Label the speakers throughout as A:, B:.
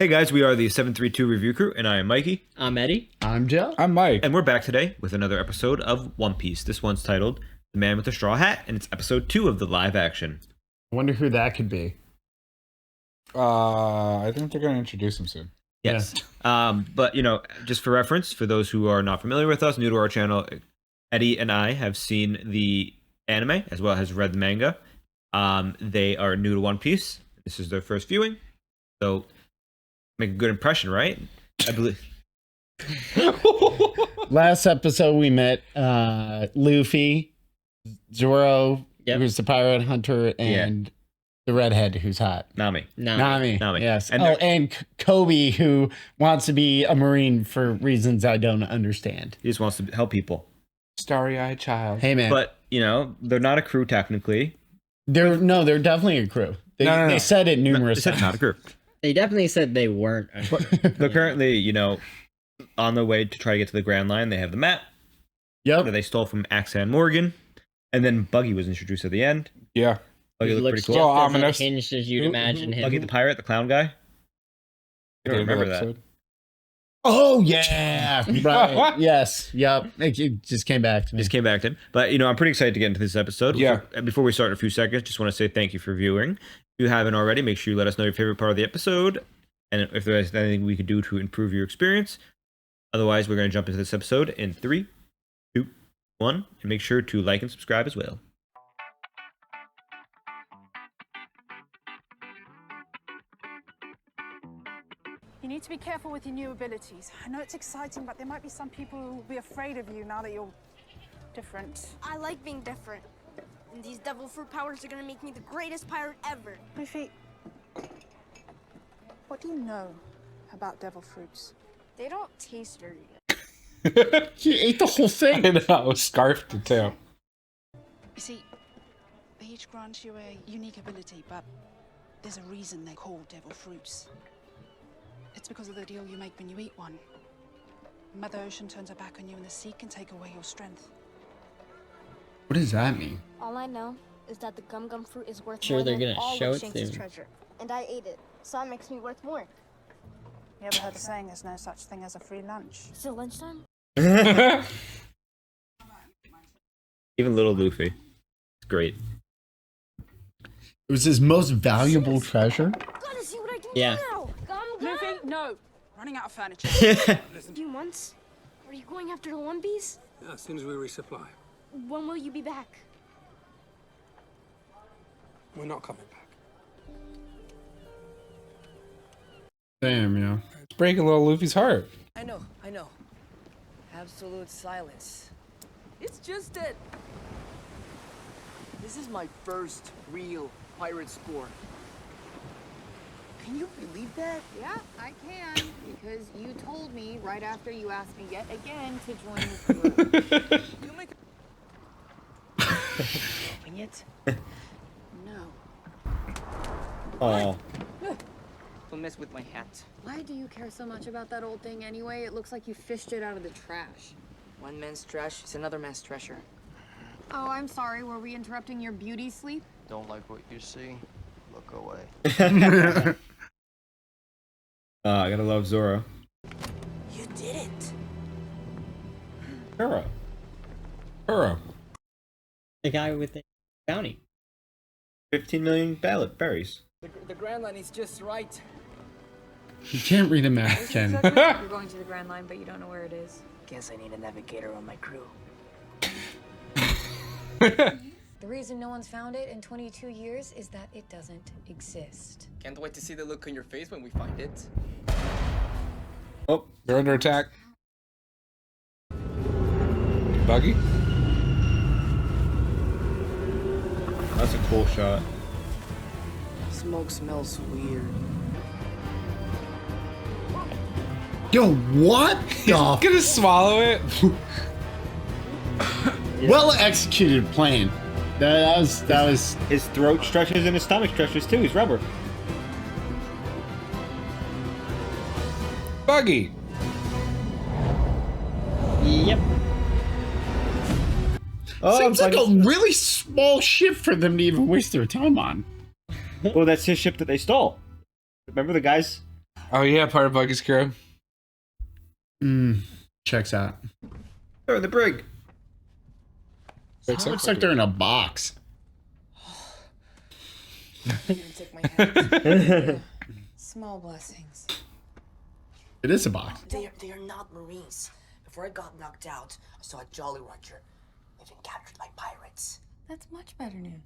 A: Hey guys, we are the 732 Review Crew, and I am Mikey.
B: I'm Eddie.
C: I'm Joe.
D: I'm Mike.
A: And we're back today with another episode of One Piece. This one's titled The Man with the Straw Hat, and it's episode 2 of the live action.
C: I wonder who that could be.
D: I think they're going to introduce him soon.
A: Yes. But, you know, just for reference, for those who are not familiar with us, new to our channel, Eddie and I have seen the anime as well as read the manga. They are new to One Piece. This is their first viewing. So, make a good impression, right? I believe.
C: Last episode we met Luffy, Zoro, who's the pirate hunter, and the redhead who's hot.
A: Nami.
C: Yes.
A: And
C: and Kobe, who wants to be a Marine for reasons I don't understand.
A: he just wants to help people.
D: Starry-eyed child.
C: Hey man,
A: But, you know, they're not a crew technically.
C: they're definitely a crew. They said it numerous
A: It's not a
C: times.
A: crew.
B: They definitely said they weren't.
A: They're currently, you know, on their way to try to get to the Grand Line. They have the map that
C: Yep.
A: they stole from Axan Morgan. And then Buggy was introduced at the end.
D: Yeah.
A: Buggy
B: He
A: looked
B: looks
A: pretty
B: just
A: cool.
B: as
D: ominous.
B: unhinged as you'd imagine him.
A: Buggy the pirate, the clown guy. You don't remember that.
C: Oh yeah. Right. Yes. Yep. It just came back to me.
A: Just came back to him. But, you know, I'm pretty excited to get into this episode.
D: Yeah.
A: Before we start in a few seconds, just want to say thank you for viewing. If you haven't already, make sure you let us know your favorite part of the episode. And if there's anything we could do to improve your experience. Otherwise, we're going to jump into this episode in 3, 2, 1. And make sure to like and subscribe as well.
E: You need to be careful with your new abilities. I know it's exciting, but there might be some people who will be afraid of you now that you're different.
F: I like being different. And these devil fruit powers are gonna make me the greatest pirate ever.
E: Luffy, what do you know about devil fruits?
F: They don't taste very good.
C: He ate the whole thing.
D: I know, scarfed it too.
E: You see, they each grant you a unique ability, but there's a reason they're called devil fruits. It's because of the deal you make when you eat one. Mother Ocean turns her back on you and the sea can take away your strength.
C: What does that mean?
F: All I know is that the gum gum fruit is worth
B: Sure,
F: more
B: they're
F: than
B: gonna
F: all
B: show
F: of
B: it
F: Shanks'
B: soon.
F: treasure. And I ate it, so that makes me worth more.
E: You ever heard the saying there's no such thing as a free lunch?
F: Still lunchtime?
A: Even little Luffy. It's great.
C: It was his most valuable treasure.
F: Gotta see what I do
B: Yeah.
F: now! Gum gum!
E: Luffy, no! Running out of furniture.
F: A few months? Are you going after the One Piece?
G: Yeah, as soon as we resupply.
F: When will you be back?
G: We're not coming back.
C: Damn, yeah.
D: It's breaking little Luffy's heart.
H: I know. Absolute silence. It's just that this is my first real pirate score. Can you believe that?
I: Yeah, I can, because you told me right after you asked me yet again to join the crew.
H: You make open it?
I: No.
A: Oh.
H: Don't mess with my hat.
I: Why do you care so much about that old thing anyway? It looks like you fished it out of the trash.
H: One man's trash is another man's treasure.
I: Oh, I'm sorry. Were we interrupting your beauty sleep?
J: Don't like what you see, look away.
A: I gotta love Zoro.
H: You did it.
D: Kuro.
B: The guy with the bounty.
A: 15 million berries.
H: The Grand Line is just right.
C: You can't read a map, Ken.
I: You're going to the Grand Line, but you don't know where it is.
H: Guess I need a navigator on my crew.
I: The reason no one's found it in 22 years is that it doesn't exist.
H: Can't wait to see the look on your face when we find it.
D: Oh, they're under attack. Buggy?
A: That's a cool shot.
H: Smoke smells weird.
C: Yo, what the
D: Gonna swallow it?
C: well executed plan. That was
A: His throat stretches and his stomach stretches too. He's rubber.
D: Buggy.
B: Yep.
A: Oh,
C: seems like
A: Buggy.
C: a really small ship for them to even waste their time on.
A: Well, that's his ship that they stole. Remember the guys?
D: Oh yeah, part of Buggy's crew.
C: Checks out.
A: They're in the brig.
C: It looks like they're in a box.
H: Take my hand.
I: Small blessings.
C: It is a box.
H: They are not Marines. Before I got knocked out, I saw a Jolly Roger. They've been captured by pirates.
I: That's much better news.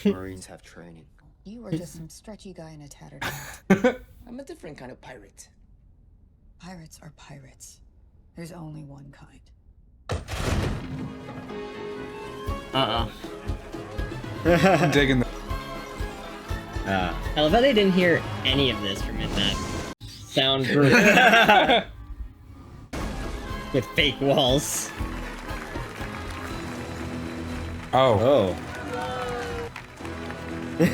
H: Marines have training.
I: You were just some stretchy guy in a tattered hat.
H: I'm a different kind of pirate.
I: Pirates are pirates. There's only one kind.
C: Uh-oh.
D: I'm digging the.
B: I love how they didn't hear any of this from in that sound group. With fake walls.
D: Oh.
K: You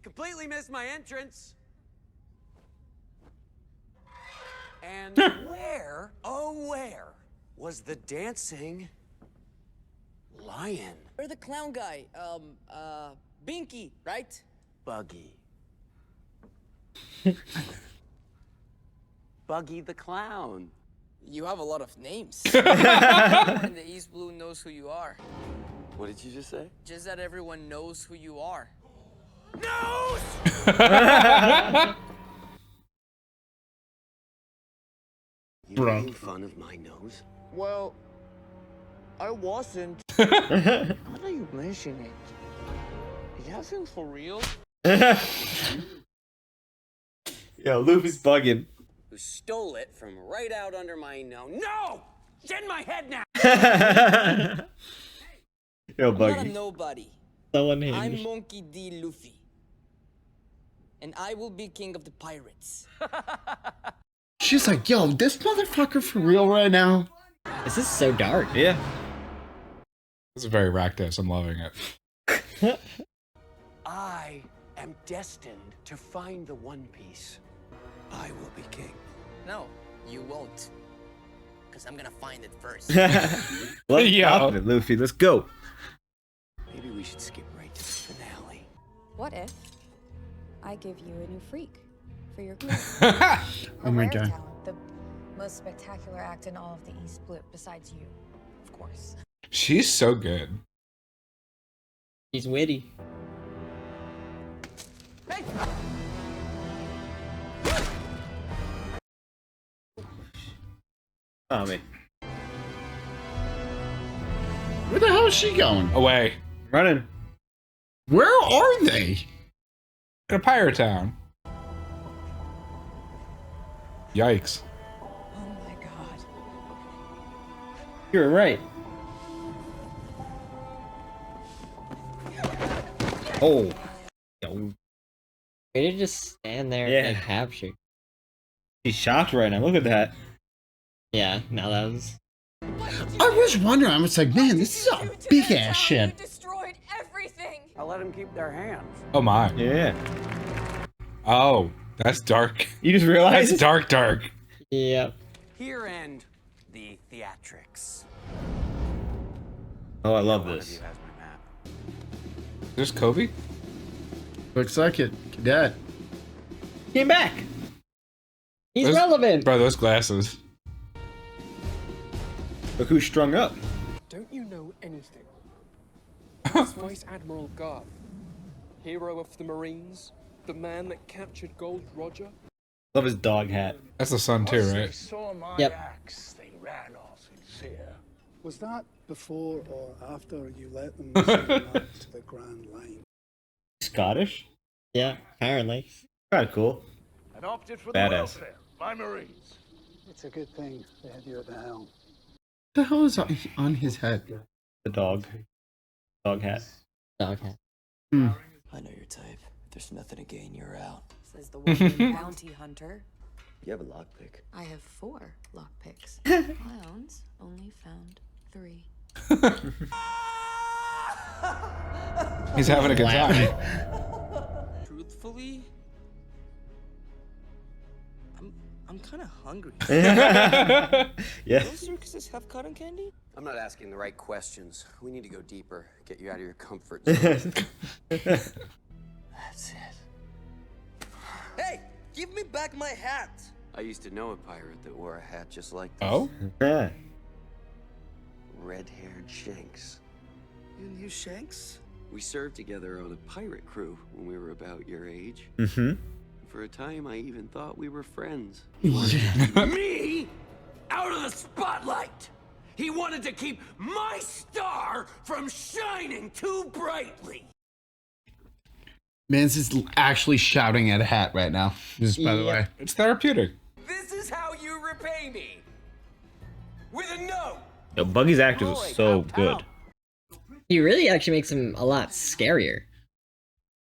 K: completely missed my entrance. And where, oh where, was the dancing lion?
H: You're the clown guy. Binky, right?
K: Buggy. Buggy the Clown.
H: You have a lot of names. And the East Blue knows who you are.
K: What did you just say?
H: Just that everyone knows who you are.
K: Nose! You making fun of my nose?
H: Well, I wasn't. Now that you mention it, is that thing for real?
A: Yo, Luffy's bugging.
K: Who stole it from right out under my nose? No! It's in my head now!
A: Yo,
H: I'm not a
A: Buggy.
H: nobody.
B: So
H: I'm
B: unhinged.
H: Monkey D. Luffy. And I will be king of the pirates.
C: She's like, yo, this motherfucker for real right now?
B: This is so dark.
A: Yeah.
D: This is very Rakdos. I'm loving it.
K: I am destined to find the One Piece. I will be king.
H: No, you won't. Because I'm gonna find it first.
A: Let's
D: Yo.
A: stop it, Luffy. Let's go.
K: Maybe we should skip right to the finale.
I: What if I give you a new freak for your group?
C: Oh my
I: rare
C: god.
I: talent, the most spectacular act in all of the East Blue, besides you, of course.
D: She's so good.
B: He's witty.
A: Oh, man.
C: Where the hell is she going?
D: Away.
A: Running.
C: Where are they?
D: In a pirate town. Yikes.
I: Oh my god.
A: You're right. Oh. Yo.
B: Way to just stand there
A: Yeah.
B: and capture.
A: He's shocked right now. Look at that.
B: Yeah, now that was.
C: I was wondering. I was like, man, this is a big ass ship.
I: Destroyed everything.
K: I'll let them keep their hands.
D: Oh my.
A: Yeah.
D: Oh, that's dark.
A: You just realized?
D: That's dark, dark.
B: Yep.
K: Here end the theatrics.
A: Oh, I love
K: One of
A: this.
K: you has my map.
D: There's Kobe?
C: Looks like it. Cadet.
A: Came back.
B: He's
D: Those-
B: relevant.
D: Bro, those glasses.
A: Look who's strung up.
G: Don't you know anything? It's Vice Admiral Garth, hero of the Marines, the man that captured Gold Roger.
A: Love his dog hat.
D: That's the sun too, right?
K: Saw my
B: Yep.
K: axe, they ran off in fear.
G: Was that before or after you let them sail up to the Grand Line?
A: Scottish?
B: Yeah, apparently.
A: Kind of cool.
K: And opted for
A: Badass.
K: the welfare, my Marines.
G: It's a good thing they had you at the helm.
C: What the hell is on his head?
A: The dog. Dog hat.
B: Dog hat.
H: I know your type. If there's nothing to gain, you're out.
I: Says the one bounty hunter.
H: You have a lockpick.
I: I have 4 lockpicks. Clowns only found 3.
D: He's having a good time.
H: Truthfully, I'm kind of hungry.
A: Yeah.
H: Those circuses have cotton candy?
K: I'm not asking the right questions. We need to go deeper, get you out of your comfort zone.
H: That's it. Hey, Give me back my hat!
K: I used to know a pirate that wore a hat just like this.
D: Oh?
K: Red-haired Shanks.
H: You knew Shanks?
K: We served together on a pirate crew when we were about your age.
A: Mm-hmm.
K: For a time, I even thought we were friends.
H: Me? Out of the spotlight! He wanted to keep my star from shining too brightly!
C: Mans is actually shouting at a hat right now. Just by the way.
D: It's therapeutic.
H: This is how you repay me! With a note!
A: Yo, Buggy's actor was so good.
B: He really actually makes him a lot scarier.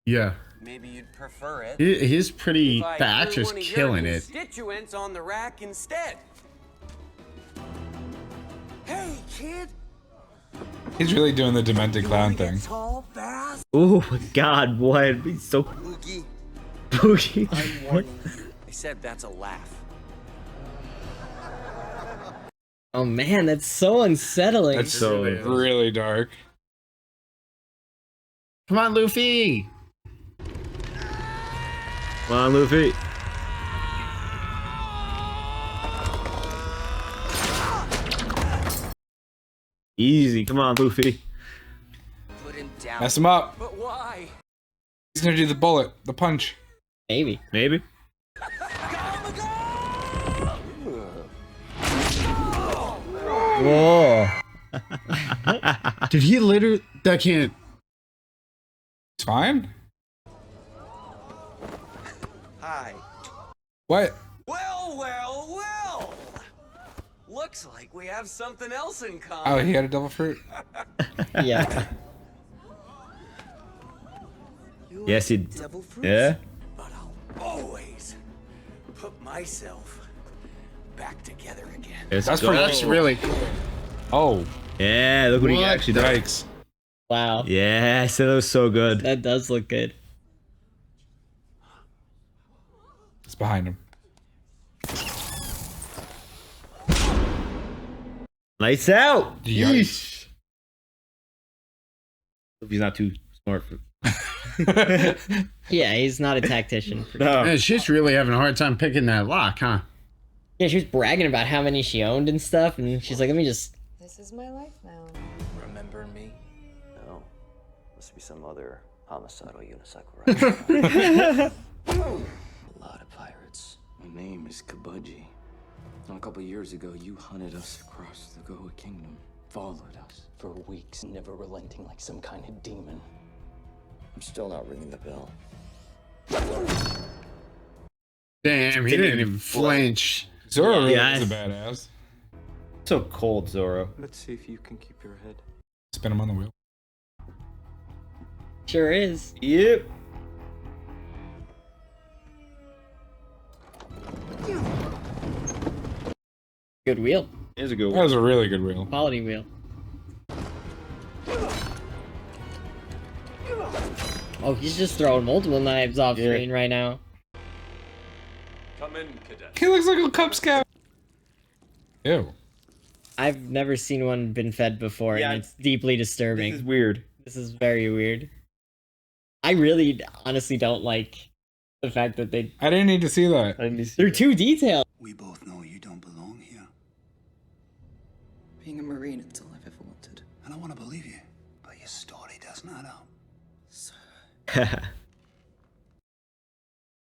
C: Yeah.
K: Maybe you'd prefer it.
C: He's pretty,
K: if I
C: the
K: threw
C: actor's
K: one of your
C: killing it.
K: constituents on the rack instead.
H: Hey, kid!
D: He's really doing the demented clown thing.
H: Tall, fast.
A: Oh my god, what? He's so
H: Boogie.
A: boogie.
H: I'm warning you. I said that's a laugh.
B: Oh man, that's so unsettling.
D: That's so really dark.
C: Come on, Luffy!
A: Come on, Luffy. Easy, come on, Luffy.
H: Put him down.
D: Mess him up.
H: But why?
D: He's gonna do the bullet, the punch.
B: Maybe.
A: Maybe.
C: Whoa. Did he literally? That can't.
D: It's fine.
H: Hi.
D: What?
H: Well, well, well! Looks like we have something else in common.
D: Oh, he had a devil fruit?
B: Yeah.
A: Yes, he.
H: Devil fruits?
A: Yeah.
H: But I'll always put myself back together again.
C: That's really cool.
D: Oh.
A: Yeah, look what he actually does.
D: Yikes.
B: Wow.
A: Yeah, so that was so good.
B: That does look good.
D: It's behind him.
A: Lights out.
D: Yikes.
A: Hope he's not too smart for.
B: Yeah, he's not a tactician.
A: No.
C: Man, she's really having a hard time picking that lock, huh?
B: Yeah, she was bragging about how many she owned and stuff, and she's like, let me just...
I: This is my life now.
H: Remember me?
J: No. Must be some other homicidal unicycle rider. A lot of pirates.
K: My name is Kabudgy. A couple years ago, you hunted us across the Goa Kingdom. Followed us for weeks, never relenting like some kind of demon.
J: I'm still not ringing the bell.
C: Damn, he didn't even flinch.
D: Zoro really
A: Yeah.
D: is a badass.
A: So cold, Zoro.
K: Let's see if you can keep your head.
D: Spin him on the wheel.
B: Sure is.
A: Yep.
B: Good wheel.
A: Here's a good
D: That
A: one.
D: was a really good wheel.
B: Quality wheel. Oh, he's just throwing multiple knives off screen right now.
G: Come in, cadet.
D: He looks like a Cub Scout. Ew.
B: I've never seen one been fed before,
A: Yeah.
B: and it's deeply disturbing.
A: This is weird.
B: This is very weird. I really honestly don't like the fact that
D: I didn't need to see that.
B: they're too detailed.
H: We both know you don't belong here.
L: Being a Marine, it's all I've ever wanted.
H: And I want to believe you, but your story doesn't add up.
L: So,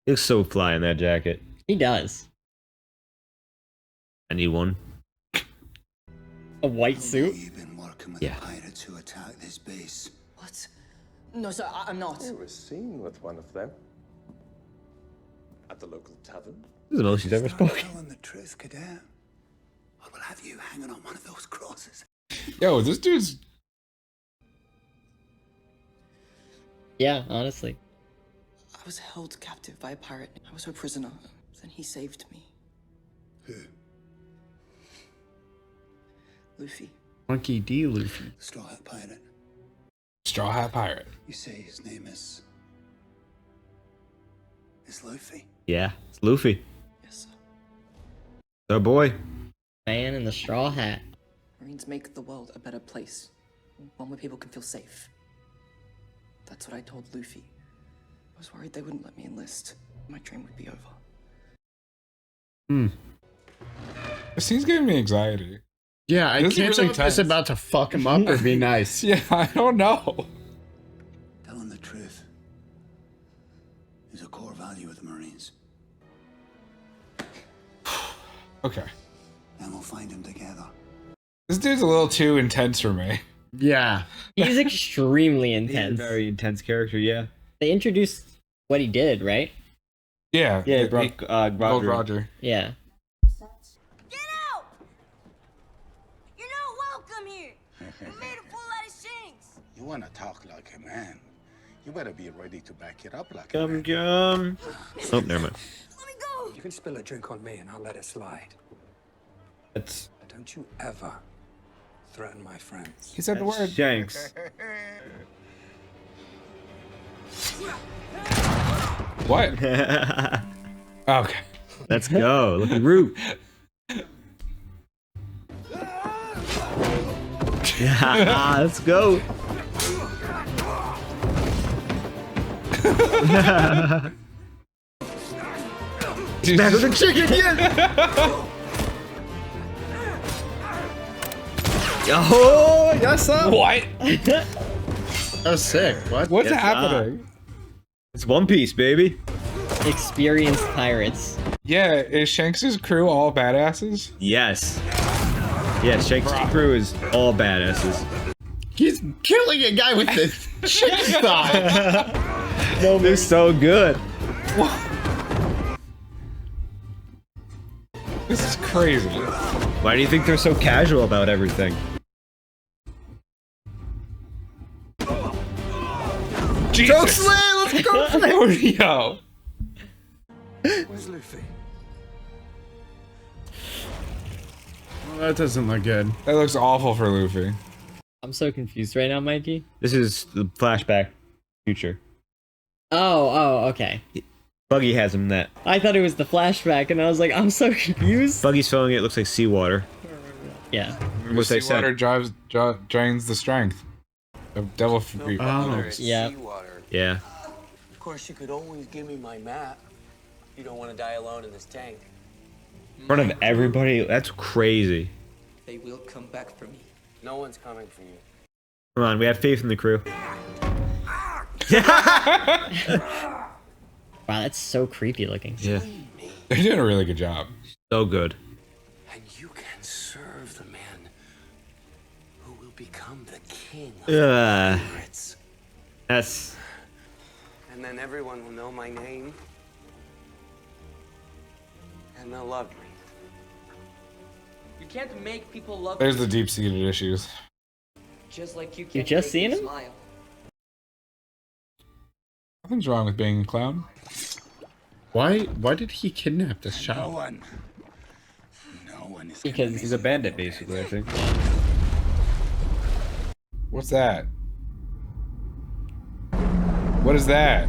A: He looks so fly in that jacket.
B: He does.
A: I need one.
B: A white suit?
H: You've been working with
A: Yeah.
H: pirates who attacked this base.
L: what? No, sir, I'm not.
G: I was seen with one of them. At the local tavern.
A: This is the most she's ever
H: Start
A: spoken.
H: telling the truth, cadet. I will have you hanging on one of those crosses.
D: Yo, this dude's...
B: Yeah, honestly.
L: I was held captive by a pirate. I was a prisoner. Then he saved me.
H: Who?
L: Luffy.
C: Monkey D. Luffy.
H: Straw Hat Pirate.
D: Straw Hat Pirate.
H: You say his name is Luffy.
A: Yeah, it's Luffy.
L: Yes, sir.
A: The boy.
B: Man in the straw hat.
L: Marines make the world a better place. One where people can feel safe. That's what I told Luffy. I was worried they wouldn't let me enlist. My dream would be over.
D: This scene's giving me anxiety.
C: Yeah, I
D: This is
C: can't
D: really
C: tell if it's
D: tense.
C: about to fuck him up or be nice.
D: Yeah, I don't know.
M: Telling the truth is a core value of the Marines.
D: Okay.
M: And we'll find him together.
D: This dude's a little too intense for me.
C: Yeah.
B: He's extremely
A: He's a
B: intense.
A: very intense character, yeah.
B: They introduced what he did, right?
D: Yeah.
A: Yeah,
D: he
A: brought
D: brought
A: Roger.
D: Roger.
B: Yeah.
F: Get out! You're not welcome here. You made a fool out of Shanks.
M: You want to talk like a man? You better be ready to back it up like
A: Gum gum. Oh, never mind.
F: Let me go.
G: You can spill a drink on me and I'll let it slide.
A: That's
G: But don't you ever threaten my friends.
D: He said the word.
A: Shanks.
D: What? Okay.
A: Let's go. Look at Root. Yeah, let's go. Back with the chicken again. Oh, yes, sir.
D: What?
C: That was sick. What?
D: What's
A: Yes,
D: happening?
A: It's One Piece, baby.
B: Experienced pirates.
D: Yeah, is Shanks' crew all badasses?
A: Yes. Yes, Shanks' crew is all badasses.
C: He's killing a guy with this chicken thigh.
A: No, they're so good.
D: This is crazy.
A: Why do you think they're so casual about everything?
D: Jesus.
A: Choke slam! Let's go!
D: Yo.
G: Where's Luffy?
C: Well, that doesn't look good.
D: That looks awful for Luffy.
B: I'm so confused right now, Mikey.
A: This is the flashback future.
B: Oh, okay.
A: Buggy has him that.
B: I thought it was the flashback, and I was like, I'm so confused.
A: Buggy's filling it. Looks like seawater.
B: Yeah.
A: What they
D: Seawater
A: said.
D: drains the strength of devil fruit.
B: Yeah.
A: Yeah.
K: Of course, you could always give me my map. You don't want to die alone in this tank.
A: In front of everybody. That's crazy.
K: They will come back for me. No one's coming for you.
A: Come on, we have faith in the crew.
B: Wow, that's so creepy looking.
A: Yeah.
D: They're doing a really good job.
A: So good.
K: And you can serve the man who will become the king of pirates.
A: That's.
K: And then everyone will know my name. And they'll love me. You can't make people love
D: There's
K: you.
D: the deep-seated issues.
K: Just like you can't
B: You just
K: make
B: seen
K: me
B: him?
K: smile.
D: Nothing's wrong with being a clown.
C: Why did he kidnap this child?
M: No one is
B: Because
A: He's a bandit, basically, I think.
D: What's that? What is that?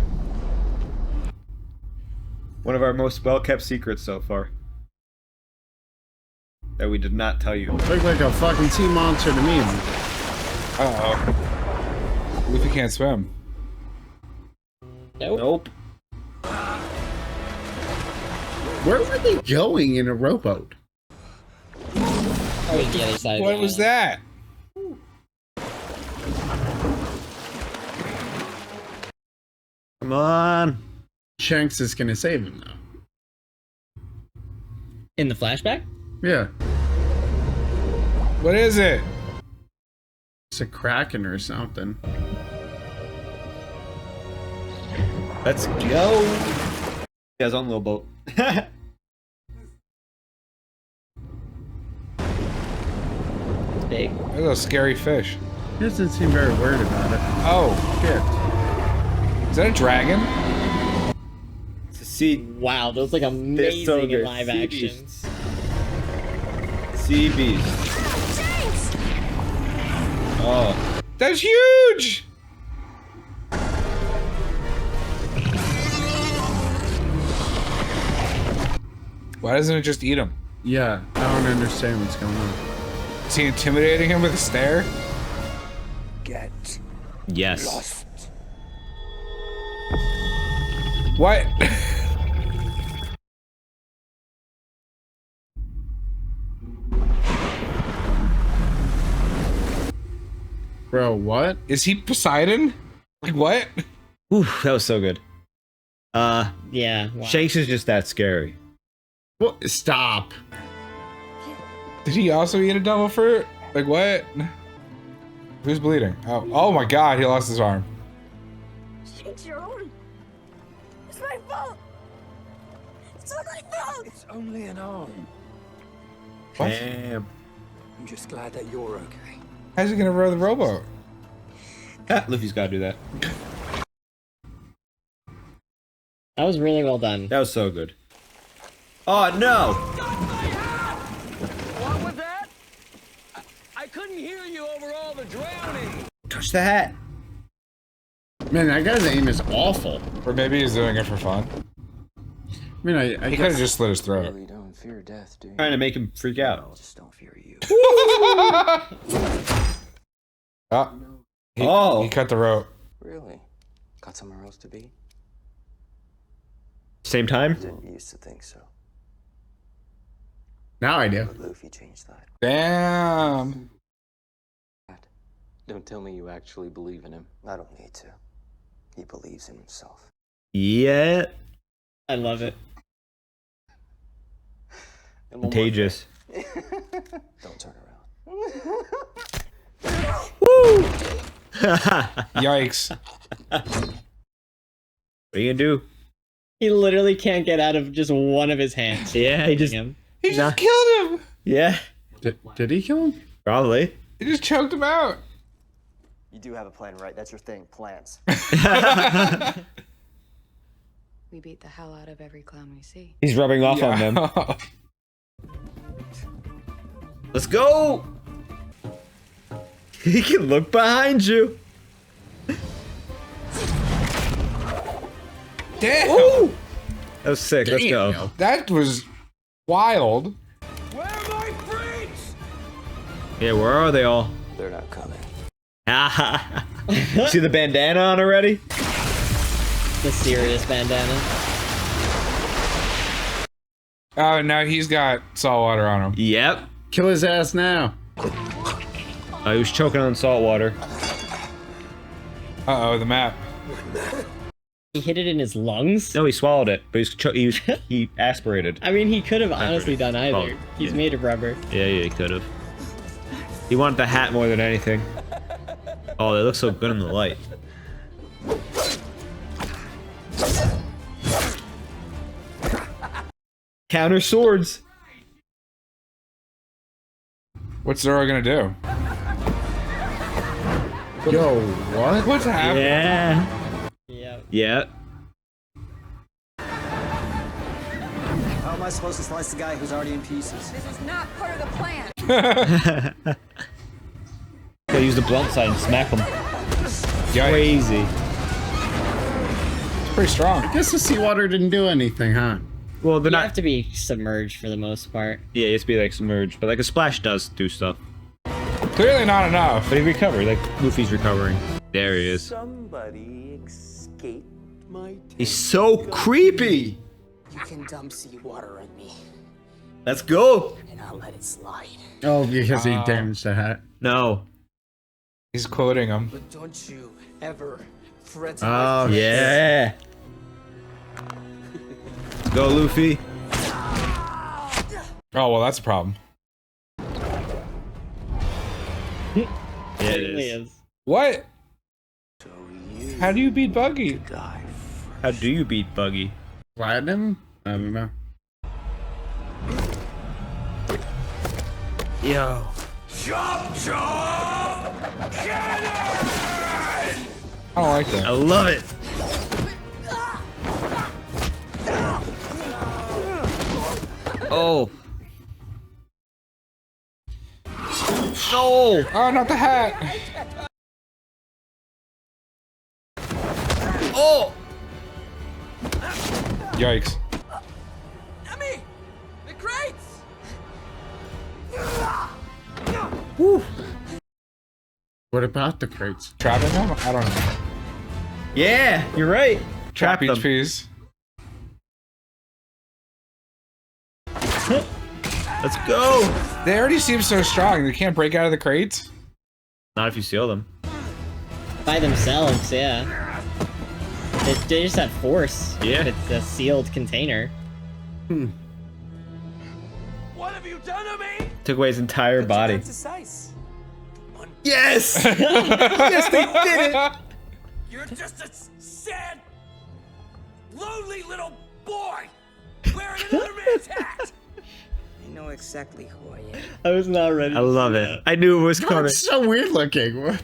A: One of our most well-kept secrets so far. That we did not tell you.
C: Look like a fucking sea monster to me.
D: Uh-oh. Luffy can't swim.
A: Nope.
C: Where were they going in a rowboat?
B: Oh, the other side.
D: What was that?
A: Come on.
C: Shanks is gonna save him though.
B: In the flashback?
C: Yeah.
D: What is it?
C: It's a kraken or something.
A: Let's go. He has his own little boat.
B: It's big.
D: There's a scary fish.
C: He doesn't seem very worried about it.
D: Oh.
C: Shit.
D: Is that a dragon?
A: It's a sea.
B: Wow, those look amazing
A: so
B: in
A: good.
B: live
A: Sea
B: action.
A: beasts. Sea beast. Oh.
D: That's huge! Why doesn't it just eat him?
C: Yeah, I don't understand what's going on.
D: Is he intimidating him with a stare?
G: Get
A: Yes.
G: lost.
D: What?
C: Bro, what?
D: Is he Poseidon? Like what?
A: Ooh, that was so good.
B: Yeah. Wow.
A: Shanks is just that scary.
C: What? Stop.
D: Did he also eat a devil fruit? Like what? Who's bleeding? Oh my god, he lost his arm.
F: It's your own. It's my fault. It's all my fault.
H: It's only an arm.
D: What?
A: Damn.
H: I'm just glad that you're okay.
D: How's he gonna row the rowboat?
A: Luffy's gotta do that.
B: That was really well done.
A: That was so good. Oh no!
H: What was that? I couldn't hear you over all the drowning.
A: Touch the hat.
C: Man, that guy's aim is awful.
D: Or maybe he's doing it for fun.
C: I mean, I
D: He could have just slit his throat.
K: Really don't fear death, do you?
A: Trying to make him freak out.
K: Just don't fear you.
D: He cut the rope.
K: Really? Got somewhere else to be?
A: Same time?
J: Didn't used to think so.
C: Now I do.
J: But Luffy changed that.
D: Damn.
K: Don't tell me you actually believe in him.
J: I don't need to. He believes in himself.
A: Yeah.
B: I love it.
J: And one more
A: Contagious.
J: thing. Don't turn around.
A: Woo!
D: Yikes.
A: What are you gonna do?
B: He literally can't get out of just one of his hands.
A: Yeah, he just
D: He just killed him.
A: Yeah.
C: Did he kill him?
A: Probably.
D: He just choked him out.
J: You do have a plan, right? That's your thing. Plans.
I: We beat the hell out of every clown we see.
A: He's rubbing off on them. Let's go! He can look behind you.
D: Damn.
A: Ooh! That was sick. Let's go.
D: That was wild.
H: Where are my freaks?
A: Yeah, where are they all?
J: They're not coming.
A: See the bandana on already?
B: The serious bandana.
D: Oh, now he's got salt water on him.
A: Yep.
C: Kill his ass now.
A: He was choking on salt water.
D: Uh-oh, the map.
B: He hit it in his lungs?
A: No, he swallowed it, but he aspirated.
B: I mean, he could have honestly done either.
A: Oh,
B: He's
A: yeah.
B: made of rubber.
A: Yeah, he could have. He wanted the hat more than anything. Oh, they look so good in the light. Counter swords.
D: What's Zoro gonna do?
C: Yo, what?
D: What's happening?
A: Yeah.
B: Yeah.
A: Yeah.
J: How am I supposed to slice the guy who's already in pieces?
I: This is not part of the plan.
A: Gotta use the blunt side and smack him. Crazy.
D: It's pretty strong.
C: I guess the seawater didn't do anything, huh?
A: Well, they're
B: You
A: not.
B: have to be submerged for the most part.
A: Yeah, it has to be like submerged, but like a splash does do stuff.
D: Clearly not enough.
A: But he recovered, like Luffy's recovering. There he is.
H: Somebody escaped my
A: He's so creepy.
L: You can dump seawater on me,
A: Let's go.
L: and I'll let it slide.
C: Oh, because he damaged the hat.
A: No.
D: He's quoting him.
L: But don't you ever threaten
A: Oh,
L: my
A: yeah. Let's go, Luffy.
D: Oh, well, that's a problem.
A: Yeah, it
B: Certainly
A: is.
D: What?
H: So you
D: How do you beat Buggy?
H: die
A: How do you beat Buggy?
C: Platinum? I don't know.
A: Yo.
H: Chop chop! Cannon!
D: I don't like that.
A: I love it. Oh. No.
D: Oh, not the hat.
A: Oh.
D: Yikes.
H: Emmy! The crates!
A: Woo.
C: What about the crates?
D: Trapping him? I don't know.
A: Yeah, you're right.
D: Trap each
A: them.
D: piece.
A: Let's go.
D: They already seem so strong. They can't break out of the crates.
A: Not if you seal them.
B: By themselves, yeah. They just have force.
A: Yeah.
B: It's a sealed container.
H: What have you done to me?
A: Took away his entire body.
H: Yes!
A: Yes! Yes, they did it!
H: You're just a sad, lonely little boy wearing another man's hat!
L: I know exactly who I am.
B: I was not ready.
A: I love it. I knew it was coming.
C: It's so weird looking. What?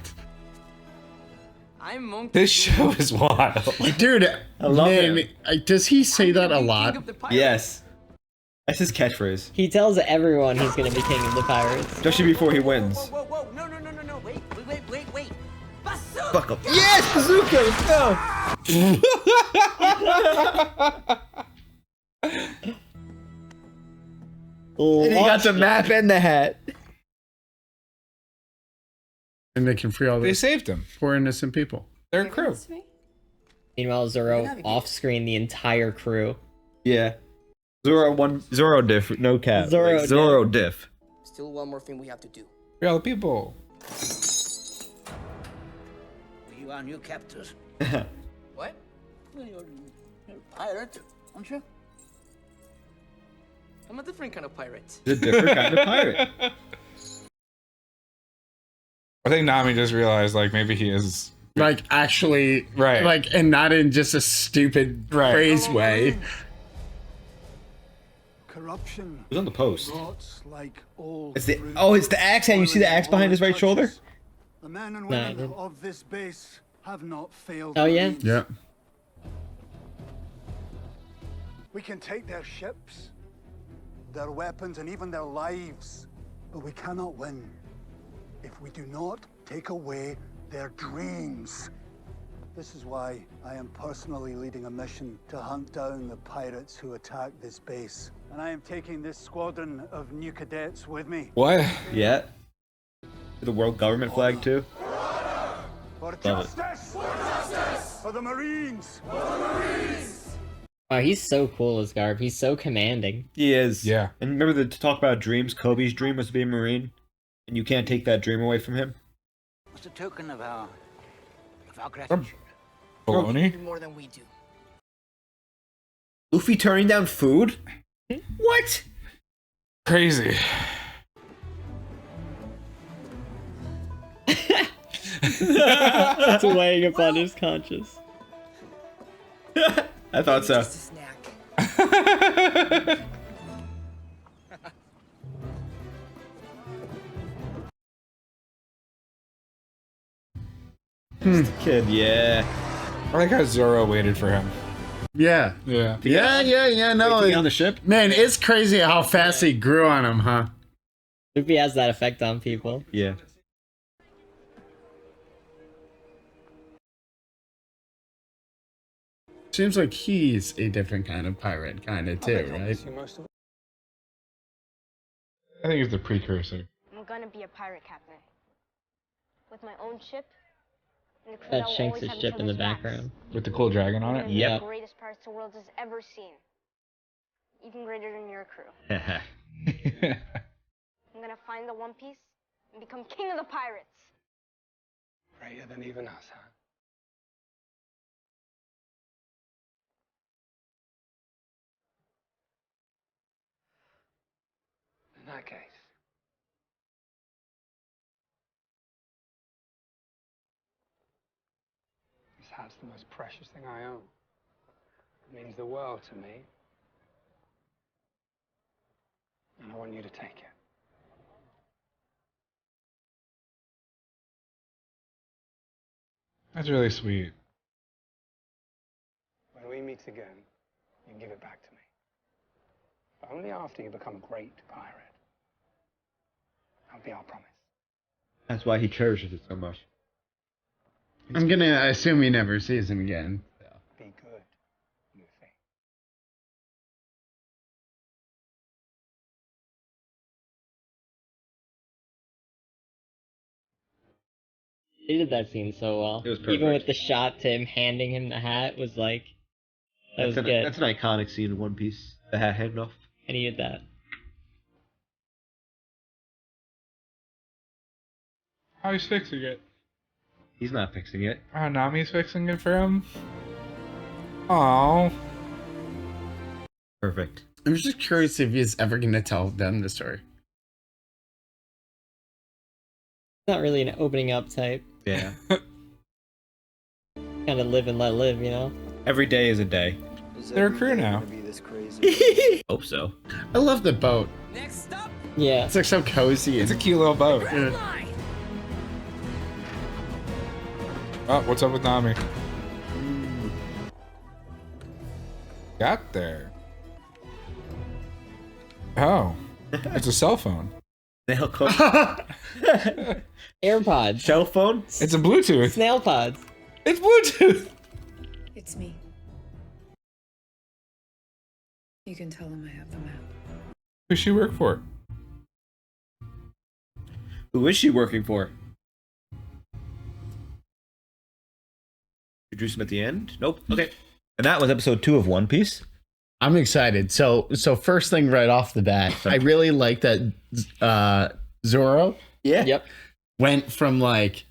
L: I'm Monkey.
D: This show is wild.
C: Dude,
A: I love
C: man,
A: it.
C: does he say that a lot?
A: Yes. That's his catchphrase.
B: He tells everyone he's gonna be king of the pirates.
A: Especially before he wins.
L: Whoa, whoa, no, wait. Bazooka!
A: Fuck him. Yes! Bazooka! No! And he got the map and the hat.
C: And they can free all
D: They
C: those
D: saved him.
C: poor innocent people.
D: They're a crew.
B: Meanwhile, Zoro off-screen the entire crew.
A: Yeah. Zoro diff, no cap.
B: Zoro
A: diff.
L: Still one more thing we have to do.
D: Free all the people.
M: You are new captors.
L: What?
M: Well, you're a pirate, aren't you?
L: I'm a different kind of pirate.
A: He's a different kind of pirate.
D: I think Nami just realized, like, maybe he is...
C: Like, actually,
D: Right.
C: like, and not in just a stupid phrase way.
M: Corruption.
A: Who's on the post?
M: Rots like old
A: It's the
M: fruit.
A: it's the axe hand. You see the axe behind his right shoulder?
M: The men and
B: Nah, I
M: women
B: didn't.
M: of this base have not failed.
B: Oh, yeah?
M: Marines.
C: Yeah.
M: We can take their ships, their weapons, and even their lives, but we cannot win if we do not take away their dreams. This is why I am personally leading a mission to hunt down the pirates who attacked this base. And I am taking this squadron of new cadets with me.
D: What?
A: Yeah. The world government flag too.
M: For
A: Love it.
M: justice! For justice! For the Marines! For the Marines!
B: Wow, he's so cool as Garb. He's so commanding.
A: He is.
D: Yeah.
A: And remember to talk about dreams. Kobe's dream was to be a Marine, and you can't take that dream away from him.
M: It's a token of our gratitude.
D: Baloney?
L: More than we do.
A: Luffy turning down food? What?
D: Crazy.
B: It's weighing upon his conscience.
A: I thought so.
L: Just a snack.
A: Kid, yeah.
D: I like how Zoro waited for him.
C: Yeah.
D: Yeah.
C: Yeah, no.
A: Wait to get on the ship?
C: Man, it's crazy how fast he grew on him, huh?
B: Luffy has that effect on people.
A: Yeah.
C: Seems like he's a different kind of pirate, kind of too, right?
D: I think he's the precursor.
N: I'm gonna be a pirate captain. With my own ship. And the crew
B: That
N: will
B: Shanks'
N: always have
B: ship
N: each
B: in the
N: other's backs.
B: background.
D: With the cool dragon on
N: We're
D: it?
N: gonna be
B: Yep.
N: the greatest pirates the world has ever seen. Even greater than your crew. I'm gonna find the One Piece and become king of the pirates.
G: Greater than even us, huh? In that case, this hat's the most precious thing I own. It means the world to me. And I want you to take it.
D: That's really sweet.
G: When we meet again, you give it back to me. But only after you become a great pirate. That'll be our promise.
A: That's why he cherishes it so much.
C: I'm gonna assume he never sees him again.
G: Be good, Luffy.
B: They did that scene so well.
A: It was
B: Even
A: perfect.
B: with the shot to him handing him the hat was like, that was
A: That's
B: good.
A: an iconic scene in One Piece. The hat handoff.
B: I needed that.
D: Oh, he's fixing it.
A: He's not fixing it.
D: Oh, Nami's fixing it for him? Oh.
A: Perfect.
C: I'm just curious if he's ever going to tell them the story.
B: Not really an opening up type.
A: Yeah.
B: Kind of live and let live, you know?
A: Every day is a day.
D: They're a crew now.
A: Hope so.
C: I love the boat.
H: Next up,
B: Yeah.
C: It's like so cozy.
D: It's a cute little boat.
H: line.
D: Oh, what's up with Nami? Got there. Oh, it's a cell phone.
A: Snail code.
B: AirPods.
A: Cell phone?
D: It's a Bluetooth.
B: Snail pods.
D: It's Bluetooth.
O: It's me. You can tell them I have the map.
D: Who's she work for?
A: Who is she working for? Introduce him at the end? Nope. Okay. And that was episode 2 of One Piece.
C: I'm excited. So first thing right off the bat, I really like that Zoro
B: Yep.
C: went from like,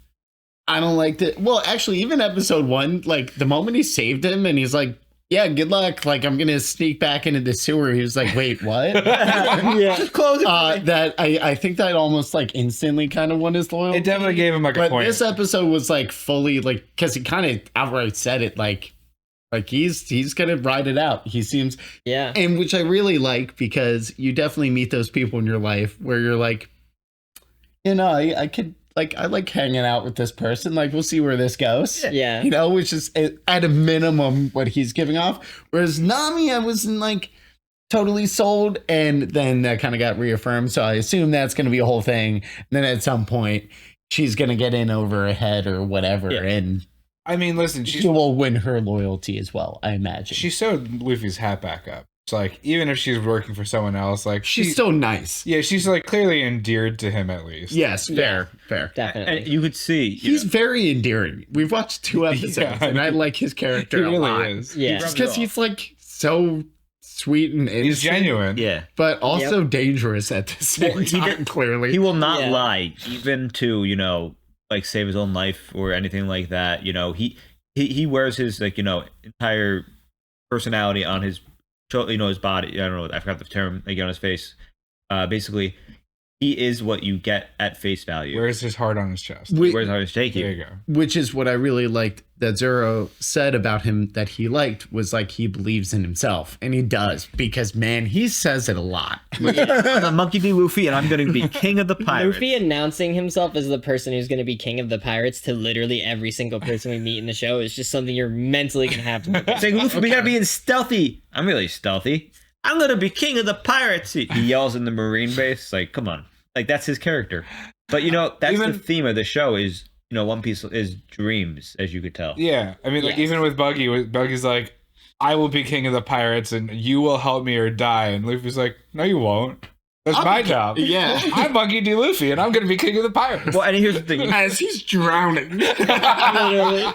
C: I don't like that. Well, actually, even episode 1, like the moment he saved him and he's like, yeah, good luck. Like, I'm going to sneak back into the sewer. He was like, wait, what?
B: Yeah.
A: Just close it.
C: That I think that almost like instantly kind of won his loyalty.
D: It definitely gave him like a point.
C: This episode was like fully like, because he kind of outright said it like he's gonna ride it out. He seems,
B: Yeah.
C: and which I really like, because you definitely meet those people in your life where you're like, you know, I could like, I like hanging out with this person. Like, we'll see where this goes.
B: Yeah.
C: You know, which is at a minimum what he's giving off. Whereas Nami, I wasn't like totally sold, and then that kind of got reaffirmed. So I assume that's going to be a whole thing. And then at some point, she's going to get in over her head or whatever, and
D: I mean, listen,
C: she will win her loyalty as well, I imagine.
D: She sewed Luffy's hat back up. It's like, even if she's working for someone else, like
C: she's still nice.
D: Yeah, she's like clearly endeared to him at least.
C: Yes, fair.
B: Definitely.
A: And you could see
C: he's very endearing. We've watched 2 episodes, and I like his character
D: He really
C: a lot.
D: is.
B: Yeah.
C: Just because he's like so sweet and innocent.
D: He's genuine.
A: Yeah.
C: But also dangerous at the same time, clearly.
A: He will not
B: Yeah.
A: lie, even to, you know, like save his own life or anything like that. You know, he wears his, like, you know, entire personality on his, you know, his body. I don't know, I forgot the term, like, on his face. Basically, he is what you get at face value.
D: Wears his heart on his chest.
A: He wears his heart on his chest.
D: There you go.
C: Which is what I really liked that Zoro said about him that he liked, was like he believes in himself. And he does, because man, he says it a lot.
A: I'm a Monkey D. Luffy, and I'm going to be king of the pirates.
B: Luffy announcing himself as the person who's going to be king of the pirates to literally every single person we meet in the show is just something you're mentally going to have to.
A: Saying, Luffy, we got to be in stealthy. I'm really stealthy. I'm going to be king of the pirates. He yells in the Marine base. Like, come on. Like, that's his character. But, you know, that's the theme of the show is, you know, One Piece is dreams, as you could tell.
D: Yeah, I mean, like, even with Buggy's like, I will be king of the pirates and you will help me or die. And Luffy's like, no, you won't. That's my job.
C: Yeah.
D: I'm Monkey D. Luffy and I'm going to be king of the pirates.
A: Well, and here's the thing.
C: As he's drowning.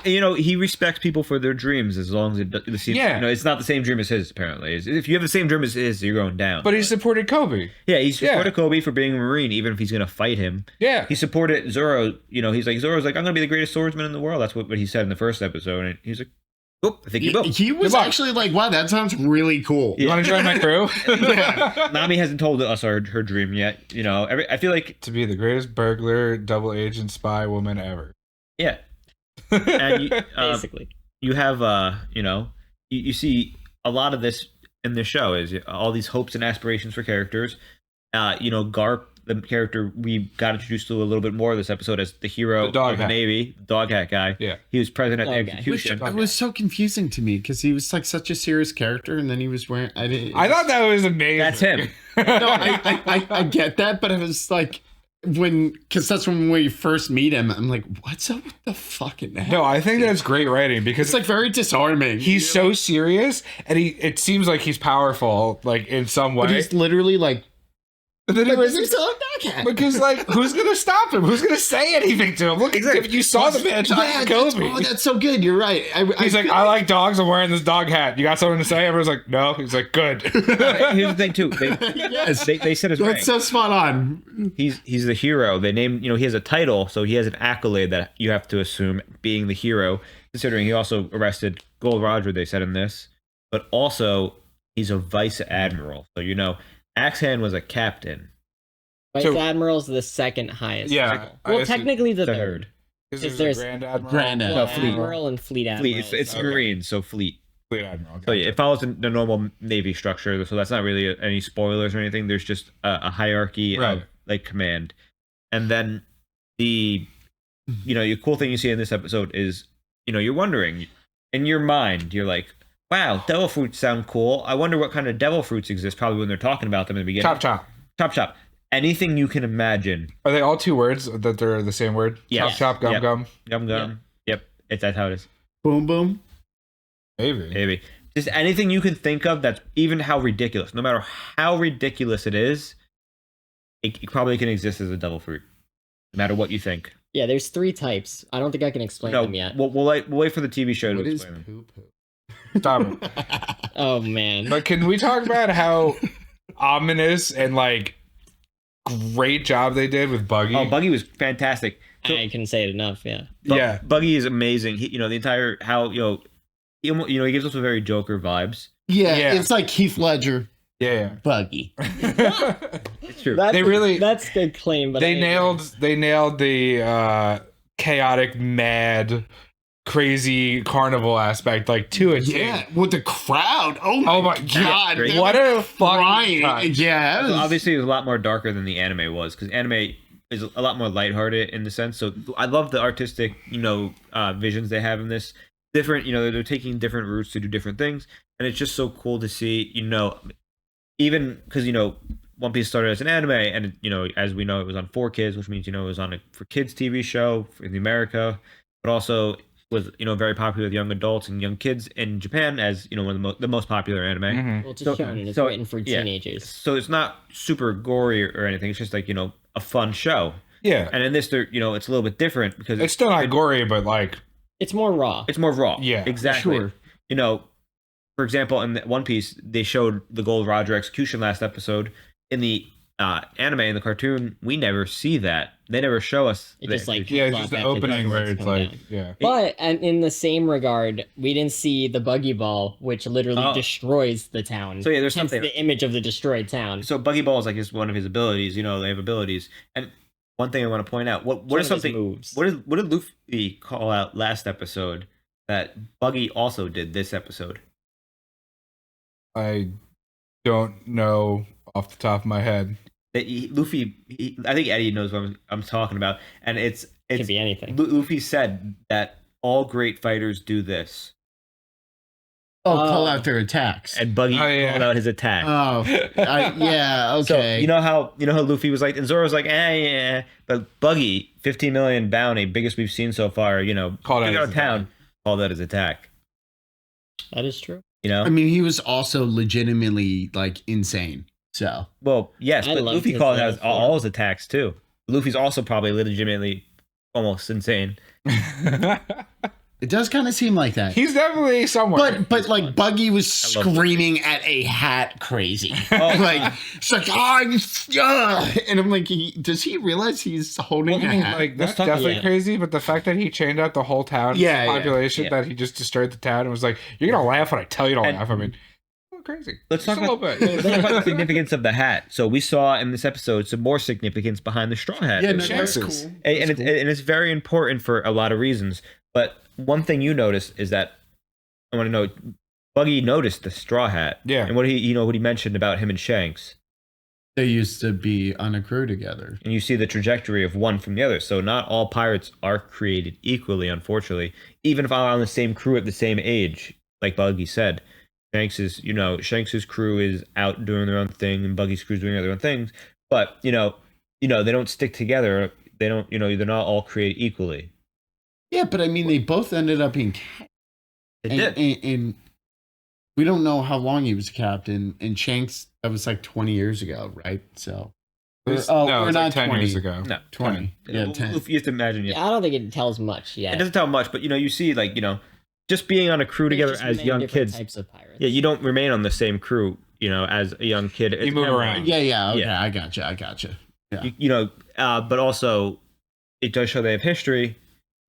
A: You know, he respects people for their dreams as long as it seems,
D: Yeah.
A: you know, it's not the same dream as his, apparently. If you have the same dream as his, you're going down.
D: But he supported Kobe.
A: Yeah, he supported Kobe for being a Marine, even if he's going to fight him.
D: Yeah.
A: He supported Zoro. You know, Zoro's like, I'm going to be the greatest swordsman in the world. That's what he said in the first episode. And he's like, oh, I think you will.
C: He was actually like, wow, that sounds really cool.
D: You want to join my crew?
A: Nami hasn't told us her dream yet. You know, I feel like
D: to be the greatest burglar, double agent, spy woman ever.
A: Yeah. And you,
B: Basically.
A: You have, you know, you see a lot of this in the show is all these hopes and aspirations for characters. You know, Garp, the character we got introduced to a little bit more this episode as the hero of the Navy, dog hat guy.
D: Yeah.
A: He was present at the execution.
C: Which was so confusing to me, because he was like such a serious character, and then he was wearing.
D: I thought that was amazing.
A: That's him.
C: No, I get that, but it was like because that's when we first meet him. I'm like, what's up with the fucking head?
D: No, I think that's great writing because
C: it's like very disarming.
D: He's so serious, and it seems like he's powerful, like in some way.
C: But he's literally like
D: But then he was
C: he's still a dog hat.
D: because, like, who's gonna stop him? Who's gonna say anything to him? Look,
A: Exactly.
D: you saw the man talking to Kobe.
C: That's so good. You're right.
D: He's like, I like dogs. I'm wearing this dog hat. You got something to say? Everyone's like, no. He's like, good.
A: Here's the thing too. They said his rank.
C: That's so spot on.
A: He's the hero. They named, he has a title, so he has an accolade that you have to assume being the hero, considering he also arrested Gold Roger, they said in this. But also, he's a vice admiral. So, Axehand was a captain.
B: Vice Admiral's the second highest.
D: Yeah.
B: Well, technically the third.
D: Because there's a Grand Admiral.
B: Well, Admiral and Fleet Admiral.
A: It's Marine, so fleet.
D: Fleet Admiral.
A: So yeah, it follows the normal Navy structure. So that's not really any spoilers or anything. There's just a hierarchy of like command. And then the cool thing you see in this episode is, you're wondering in your mind, you're like, wow, devil fruits sound cool. I wonder what kind of devil fruits exist. Probably when they're talking about them in the beginning.
D: Chop chop.
A: Chop chop. Anything you can imagine.
D: Are they all two words that they're the same word?
A: Yeah.
D: Chop chop, gum gum.
A: Gum gum. Yep. That's how it is.
C: Boom boom.
D: Maybe.
A: Just anything you can think of that's even how ridiculous. No matter how ridiculous it is, it probably can exist as a devil fruit. No matter what you think.
B: Yeah, there's 3 types. I don't think I can explain them yet.
A: We'll wait for the TV show to explain them.
C: Poo-poo?
D: Stop it.
B: Oh, man.
D: But can we talk about how ominous and, like, great job they did with Buggy?
A: Oh, Buggy was fantastic. So,
B: I couldn't say it enough, yeah.
A: Yeah. Buggy is amazing. He, the entire, how, he gives us a very Joker vibes.
C: Yeah, it's like Heath Ledger.
D: Yeah.
C: Buggy.
A: It's true.
B: That's a good claim, but
D: they nailed the chaotic, mad, crazy carnival aspect, like, to a T.
C: Yeah, with the crowd. Oh my god.
D: What a fucking touch.
C: Yeah.
A: So obviously, it was a lot more darker than the anime was, because anime is a lot more lighthearted in the sense. So I love the artistic, visions they have in this. Different, they're taking different routes to do different things, and it's just so cool to see, even because, One Piece started as an anime, and, as we know, it was on 4Kids, which means, it was on a for kids TV show in America, but also was, very popular with young adults and young kids in Japan as, one of the most popular anime.
D: Mm-hmm.
B: Well, it's shonen. It's written for teenagers.
A: So it's not super gory or anything. It's just like, a fun show.
D: Yeah.
A: And in this, it's a little bit different because
D: it's still not gory, but like
B: it's more raw.
A: It's more raw.
D: Yeah,
A: exactly.
C: Sure.
A: For example, in One Piece, they showed the Gold Roger execution last episode. In the anime, in the cartoon, we never see that. They never show us.
B: It just like
D: it's just the opening where it's like
B: But and in the same regard, we didn't see the Buggy Ball, which literally destroys the town.
A: So yeah, there's
B: hence
A: something.
B: The image of the destroyed town.
A: So Buggy Ball is like one of his abilities. They have abilities. And one thing I want to point out: what is something?
B: Moves.
A: What did Luffy call out last episode that Buggy also did this episode?
D: I don't know off the top of my head.
A: Luffy, I think Eddie knows what I'm talking about, and it
B: could be anything.
A: Luffy said that all great fighters do this.
C: Call out their attacks.
A: And Buggy called out his attack.
C: Yeah, okay.
A: So you know how Luffy was like, and Zoro's like, yeah, but Buggy, 15 million bounty, biggest we've seen so far.
D: Called out
A: of town, called out his attack.
B: That is true.
C: I mean, he was also legitimately like insane. So,
A: well, yes, but Luffy called out all his attacks too. Luffy's also probably legitimately almost insane.
C: It does kind of seem like that.
D: He's definitely somewhere.
C: But like Buggy was screaming at a hat crazy. Like it's like and I'm like, does he realize he's holding a hat?
D: Like that's definitely crazy. But the fact that he chained out the whole town population, that he just destroyed the town and was like, "You're gonna laugh when I tell you to laugh." I mean, crazy.
A: Let's talk about the significance of the hat. So we saw in this episode some more significance behind the straw hat.
C: Yeah, that's cool.
A: And it's very important for a lot of reasons. But one thing you noticed is that I want to know, Buggy noticed the straw hat.
D: Yeah.
A: And what he mentioned about him and Shanks.
C: They used to be on a crew together.
A: And you see the trajectory of one from the other. So not all pirates are created equally, unfortunately. Even if I'm on the same crew at the same age, like Buggy said. Shanks's crew is out doing their own thing, and Buggy's crew's doing their own things. But they don't stick together. They don't. They're not all created equally.
C: Yeah, but I mean, they both ended up being captain.
A: They did.
C: And we don't know how long he was a captain. And Shanks, that was like 20 years ago, right? So we're
D: it's
C: not
D: like 10
C: 20
D: years ago.
A: No,
C: 20. Yeah, 10.
A: You have to imagine.
B: Yeah, I don't think it tells much yet.
A: It doesn't tell much, but you see, like just being on a crew together
B: There's just
A: as
B: many
A: young
B: different
A: kids.
B: types of pirates.
A: Yeah, you don't remain on the same crew, as a young kid.
D: You move around.
C: Yeah. Okay, I gotcha. Yeah.
A: But also, it does show they have history.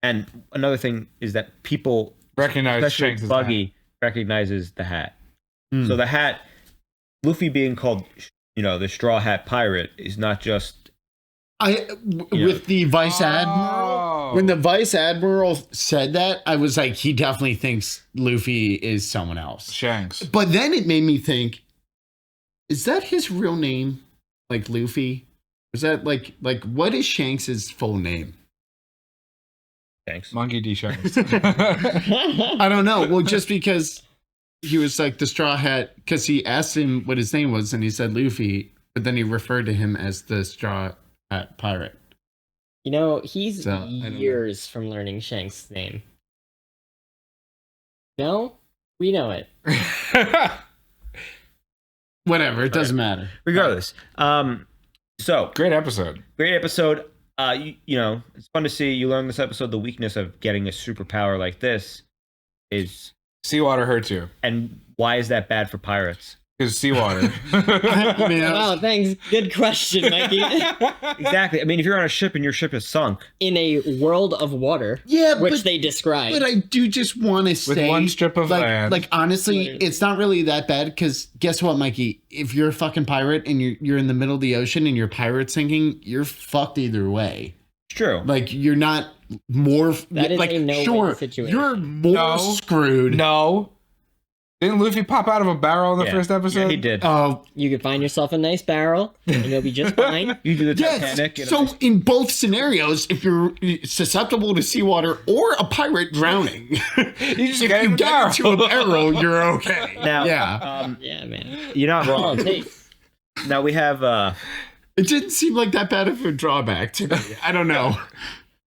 A: And another thing is that people
D: Recognize
A: especially
D: Shanks'
A: Buggy recognizes the hat.
C: Mm.
A: So the hat, Luffy being called, the Straw Hat Pirate is not just.
C: With the Vice Admiral, when the Vice Admiral said that, I was like, he definitely thinks Luffy is someone else.
D: Shanks.
C: But then it made me think, is that his real name? Like Luffy? Is that like what is Shanks's full name?
A: Shanks.
D: Monkey D. Shanks.
C: I don't know. Well, just because he was like the Straw Hat, because he asked him what his name was and he said Luffy, but then he referred to him as the Straw Hat Pirate.
B: He's years from learning Shanks' name. No? We know it.
C: Whatever, it doesn't matter.
A: Regardless. So
D: great episode.
A: It's fun to see. You learn this episode the weakness of getting a superpower like this is
D: seawater hurts you.
A: And why is that bad for pirates?
D: Because seawater.
B: Wow, thanks. Good question, Mikey.
A: Exactly. I mean, if you're on a ship and your ship is sunk
B: in a world of water, which they describe.
C: But I do just want to say,
D: with one strip of land.
C: Like honestly, it's not really that bad because guess what, Mikey? If you're a fucking pirate and you're in the middle of the ocean and your pirate sinking, you're fucked either way.
A: It's true.
C: Like you're not more.
B: That is
C: like
B: a no-win
C: sure,
B: situation.
C: you're more screwed.
D: No. Didn't Luffy pop out of a barrel in the first episode?
A: Yeah, he did.
C: Oh,
B: you could find yourself a nice barrel, and you'll be just fine.
A: You do the Titanic.
C: So in both scenarios, if you're susceptible to seawater or a pirate drowning, if you get into a barrel, you're okay.
A: Now,
C: yeah,
B: yeah, man.
A: You're not wrong. Now we have.
C: It didn't seem like that bad of a drawback to me. I don't know.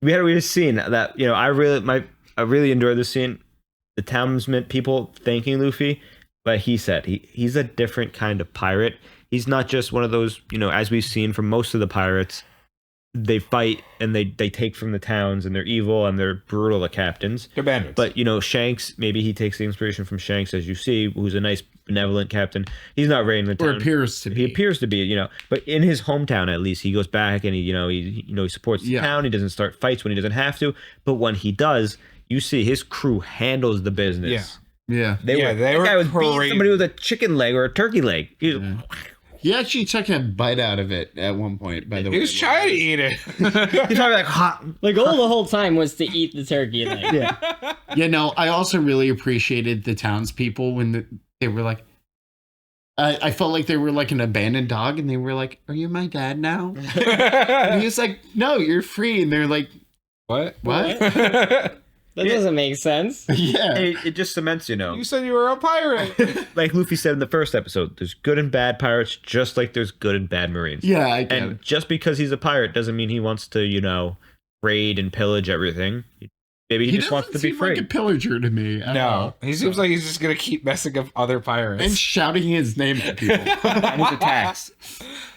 A: We had a scene that I really enjoyed the scene. The townsmen, people thanking Luffy, but he said he's a different kind of pirate. He's not just one of those, as we've seen from most of the pirates, they fight and they take from the towns and they're evil and they're brutal, the captains.
D: They're bandits.
A: But, Shanks, maybe he takes the inspiration from Shanks, as you see, who's a nice, benevolent captain. He's not reigning the town.
C: Or appears to be.
A: He appears to be, but in his hometown, at least, he goes back and he supports the town. He doesn't start fights when he doesn't have to. But when he does, you see his crew handles the business.
C: Yeah.
A: They were beating somebody with a chicken leg or a turkey leg.
C: He actually took a bite out of it at one point, by the way.
D: He was trying to eat it.
A: He's probably like hot.
B: The goal the whole time was to eat the turkey leg.
C: Yeah. I also really appreciated the townspeople when they were like, I felt like they were like an abandoned dog and they were like, "Are you my dad now?" And he was like, "No, you're free." And they're like,
D: What?
B: That doesn't make sense.
C: Yeah.
A: It just cements,
D: You said you were a pirate.
A: Like Luffy said in the first episode, there's good and bad pirates, just like there's good and bad Marines.
C: Yeah, I get
A: And
C: it.
A: just because he's a pirate doesn't mean he wants to, raid and pillage everything. Maybe he just wants to be
C: seem
A: free.
C: like a pillager to me. at all.
D: No, he seems like he's just gonna keep messing up other pirates
C: And shouting his name at people.
A: And his attacks.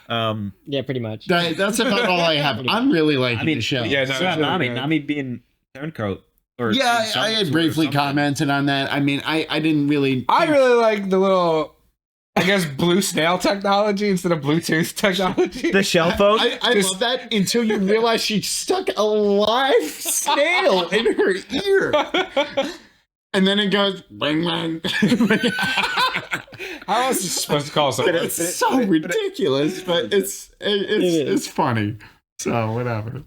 B: Yeah, pretty much.
C: That's about all I have. I'm really liking the show.
D: Yeah, no,
A: So
D: it's really good.
A: Nami being turncoat.
C: Yeah, I had briefly commented on that. I mean, I didn't really.
D: I really like the little, I guess, blue snail technology instead of Bluetooth technology.
A: The shell phone?
C: I love that until you realize she stuck a live snail in her ear. And then it goes, bang, bang.
D: How else is it supposed to call something?
C: It's so ridiculous, but it's funny. So, whatever.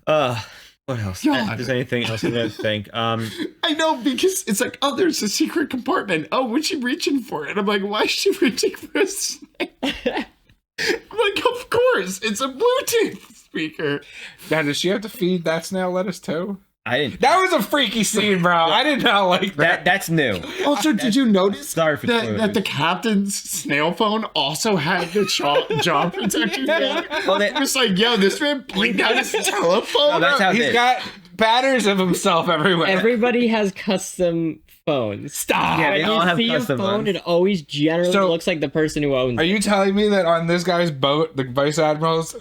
A: What else?
C: God.
A: If there's anything else I didn't think?
C: I know, because it's like, oh, there's a secret compartment. Oh, what's she reaching for? And I'm like, why is she reaching for a snail? I'm like, of course, it's a Bluetooth speaker.
D: Now, does she have to feed that snail lettuce too?
A: I didn't.
D: That was a freaky scene, bro. I did not like that.
A: That's new.
C: Also, did you notice
A: Sorry for
C: that the captain's snail phone also had the jaw protector there? It was like, yo, this man blinked out his telephone.
A: No, that's how
D: He's got banners of himself everywhere.
B: Everybody has custom phones.
D: Stop.
A: Yeah, they
B: When
A: all
B: you
A: have
B: see a
A: custom
B: phone,
A: ones.
B: it always generally
D: So-
B: looks like the person who owns
D: Are
B: it.
D: you telling me that on this guy's boat, the vice admiral's,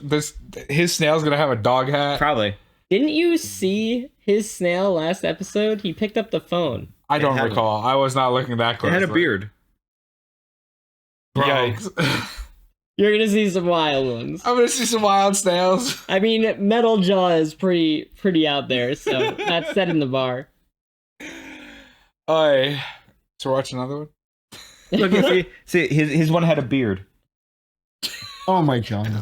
D: his snail's gonna have a dog hat?
A: Probably.
B: Didn't you see his snail last episode? He picked up the phone.
D: I don't
A: It had
D: recall. I was not looking that
A: It
D: close.
A: had a beard.
D: Yikes.
B: You're gonna see some wild ones.
D: I'm gonna see some wild snails.
B: I mean, Metal Jaw is pretty out there, so that's setting the bar.
D: Alright. So watch another one?
A: Look, see, his one had a beard.
C: Oh my god.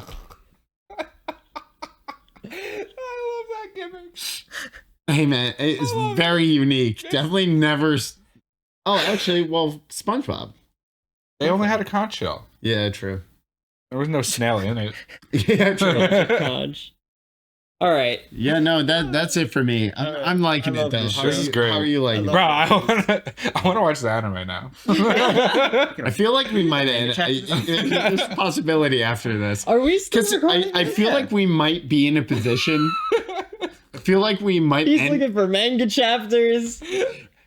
D: I love that gimmick.
C: Hey man, it is very unique. Definitely never. Oh, actually, well, SpongeBob.
D: They only had a conch shell.
C: Yeah, true.
D: There was no snail in it.
C: Yeah, true.
B: Conch. All right.
C: Yeah, no, that's it for me. I'm liking it though.
A: this
C: How
D: This
C: are
D: is
C: you,
D: great.
C: How are you liking
D: Bro,
C: it?
D: I wanna watch the anime now.
C: I feel like we might end. There's a possibility after this.
B: Are we still
C: Because
B: recording?
C: I feel like we might be in a position. I feel like we might.
B: He's looking for manga chapters.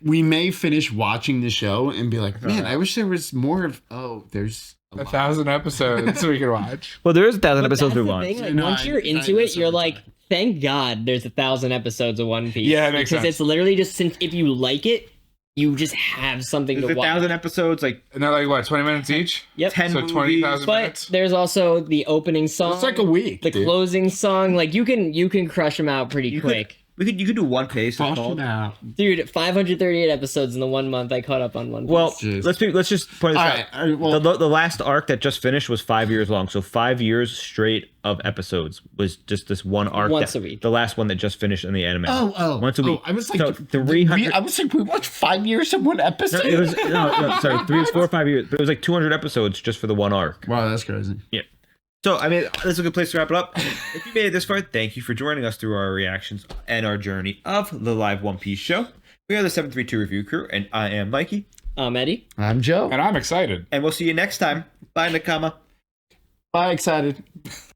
C: We may finish watching the show and be like, man, I wish there was more of. Oh, there's
D: 1,000 episodes we can watch.
A: Well, there is 1,000
B: But
A: episodes
B: that's
A: we
B: the
A: want.
B: thing, like,
C: No,
B: once you're into it, you're like, thank God there's 1,000 episodes of One Piece.
D: Yeah, it makes
B: because
D: sense.
B: it's literally just since if you like it, you just have something
A: There's
B: to watch.
A: 1,000 episodes, like
D: And they're like, what, 20 minutes each?
B: Yep.
A: 10
D: So
A: movies.
D: 20,000
B: But
D: minutes?
B: there's also the opening song.
C: It's like a week.
B: the
C: dude.
B: closing song. Like you can crush them out pretty quick.
A: You could do One Piece. It's
C: Flush
A: called.
C: it out.
B: Dude, 538 episodes in the 1 month I caught up on One Piece.
A: Well,
C: Jeez.
A: let's just point this
C: All
A: out.
C: right, all right, well-
A: the last arc that just finished was 5 years long, so 5 years straight of episodes was just this one arc.
B: Once a week.
A: The last one that just finished in the anime.
C: Oh,
A: once a week.
C: I was like,
A: so 300.
C: I was like, we watched 5 years of one
A: No,
C: episode.
A: it was no, sorry, 3, 4, or 5 years, but it was like 200 episodes just for the one arc.
C: Wow, that's crazy.
A: Yeah. So, I mean, this is a good place to wrap it up. If you made it this far, thank you for joining us through our reactions and our journey of the live One Piece show. We are the 732 Review Crew, and I am Mikey.
B: I'm Eddie.
C: I'm Joe.
D: And I'm excited.
A: And we'll see you next time. Bye, Nakama.
C: Bye, excited.